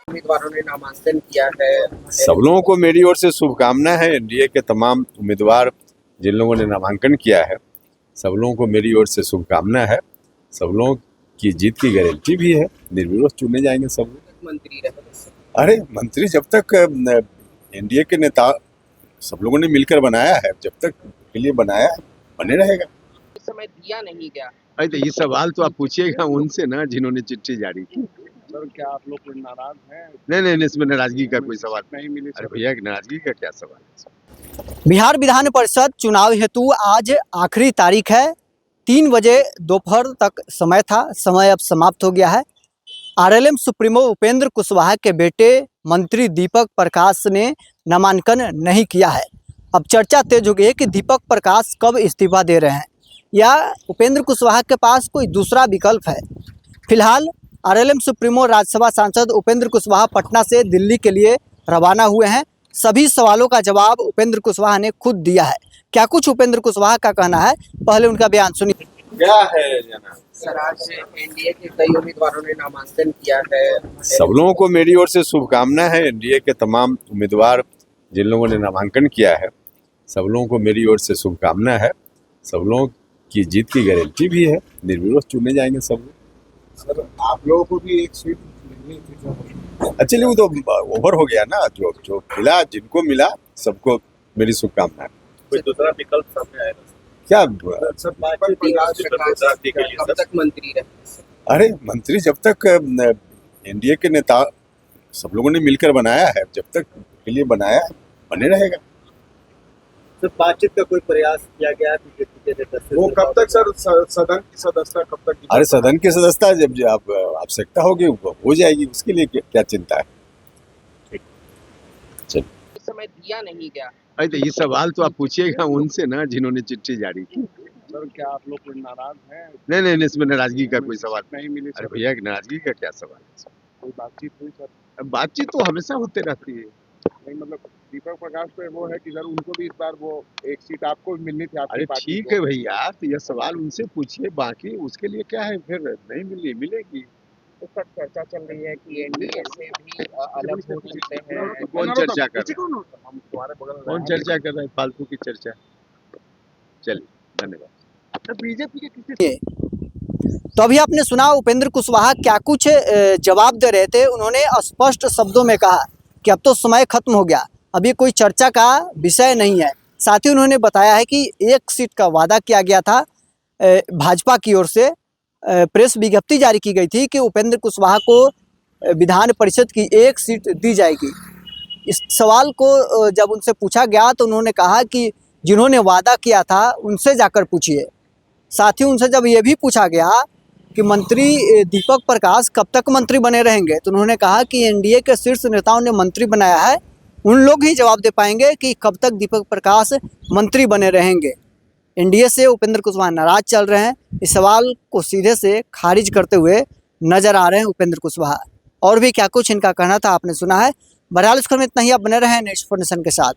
उम्मीदवारों ने नामांकन किया है। सब लोगों को मेरी ओर से शुभकामना है। एनडीए के तमाम उम्मीदवार जिन लोगों ने नामांकन किया है, सब लोगों को मेरी ओर से शुभकामना है। सब लोगों की जीत की गारंटी भी है। निर्विरोध चुने जाएंगे सब लोग। मंत्री रहे। अरे मंत्री जब तक एनडीए के नेता सब लोगों ने मिलकर बनाया है, जब तक के लिए बनाया है, बने रहेगा। इस समय दिया नहीं गया। अरे तो ये सवाल तो आप पूछिएगा उनसे ना, जिन्होंने चिट्ठी जारी की। सर क्या आप लोग नाराज हैं? नहीं, इसमें नाराजगी का कोई सवाल नहीं मिली। अरे भैया, नाराजगी का क्या सवाल है? बिहार विधान परिषद चुनाव हेतु आज आखिरी तारीख है। 3 बजे दोपहर तक समय था, समय अब समाप्त हो गया है। आरएलएम सुप्रीमो उपेंद्र कुशवाहा के बेटे मंत्री दीपक प्रकाश ने नामांकन नहीं किया है। अब चर्चा तेज हो गई है कि दीपक प्रकाश कब इस्तीफा दे रहे हैं या उपेंद्र कुशवाहा के पास कोई दूसरा विकल्प है। फिलहाल आरएलएम सुप्रीमो राज्यसभा सांसद उपेंद्र कुशवाहा पटना से दिल्ली के लिए रवाना हुए हैं। सभी सवालों का जवाब उपेंद्र कुशवाहा ने खुद दिया है। क्या कुछ उपेंद्र कुशवाहा का कहना है, पहले उनका बयान सुनिए। क्या है जना? सर आज एनडीए के कई उम्मीदवारों ने नामांकन किया है। सब लोगों को मेरी ओर से शुभकामना है। एनडीए के तमाम उम्मीदवार जिन लोगों ने नामांकन किया है, सब लोगों को मेरी ओर से शुभकामना है। सब लोगों की जीत की गारंटी भी है। निर्विरोध चुने जाएंगे सब लोग। सर आप लोगों को भी एक सीट मिलनी थी जो एक्चुअली वो तो ओवर हो गया ना, जो मिला, जिनको मिला सबको मेरी शुभकामनाएं। कोई दूसरा विकल्प सामने आएगा? क्या सर कब तक मंत्री रहे। अरे मंत्री जब तक एनडीए के नेता सब लोगों ने मिलकर बनाया है, जब तक के लिए बनाया है, बने रहेगा। सर बातचीत का कोई प्रयास किया गया है? वो कब तक सर सदन की सदस्यता कब तक? अरे सदन की सदस्यता जब आप आवश्यकता होगी हो जाएगी, उसके लिए क्या चिंता है। चलिए, इस समय दिया नहीं गया। अरे तो ये सवाल तो आप पूछिएगा उनसे ना, जिन्होंने चिट्ठी जारी की। सर क्या आप लोग नाराज हैं? नहीं, इसमें नाराजगी का कोई सवाल नहीं मिली। अरे भैया, नाराजगी का क्या सवाल है? कोई बातचीत हुई सर? अब बातचीत तो हमेशा होते रहती है। नहीं मतलब दीपक प्रकाश पे वो है कि सर उनको भी इस बार वो एक सीट आपको मिलनी थी आपकी अरे पार्टी ठीक को। है भैया, तो यह सवाल उनसे पूछिए, बाकी उसके लिए क्या है, फिर नहीं मिलेगी। तो सर चर्चा चल रही है कि एनडीए से भी अलग हो सकते हैं। कौन चर्चा कर रहा है? हम तुम्हारे बगल में कौन चर्चा कर रहा है? फालतू की चर्चा। चलिए, धन्यवाद। सर बीजेपी के किसी तो अभी आपने सुना उपेंद्र कुशवाहा क्या कुछ जवाब दे रहे थे। उन्होंने स्पष्ट शब्दों में कहा कि अब तो समय खत्म हो गया, अभी कोई चर्चा का विषय नहीं है। साथ ही उन्होंने बताया है कि 1 सीट का वादा किया गया था। भाजपा की ओर से प्रेस विज्ञप्ति जारी की गई थी कि उपेंद्र कुशवाहा को विधान परिषद की 1 सीट दी जाएगी। इस सवाल को जब उनसे पूछा गया तो उन्होंने कहा कि जिन्होंने वादा किया था उनसे जाकर पूछिए। साथ ही उनसे जब ये भी पूछा गया कि मंत्री दीपक प्रकाश कब तक मंत्री बने रहेंगे, तो उन्होंने कहा कि एनडीए के शीर्ष नेताओं ने मंत्री बनाया है, उन लोग ही जवाब दे पाएंगे कि कब तक दीपक प्रकाश मंत्री बने रहेंगे। एनडीए से उपेंद्र कुशवाहा नाराज चल रहे हैं। इस सवाल को सीधे से खारिज करते हुए नजर आ रहे हैं उपेंद्र कुशवाहा। और भी क्या कुछ इनका कहना था आपने सुना है। बहरहाल इस खबर में इतना ही। आप बने रहें नेक्स्ट इन्फॉर्मेशन के साथ।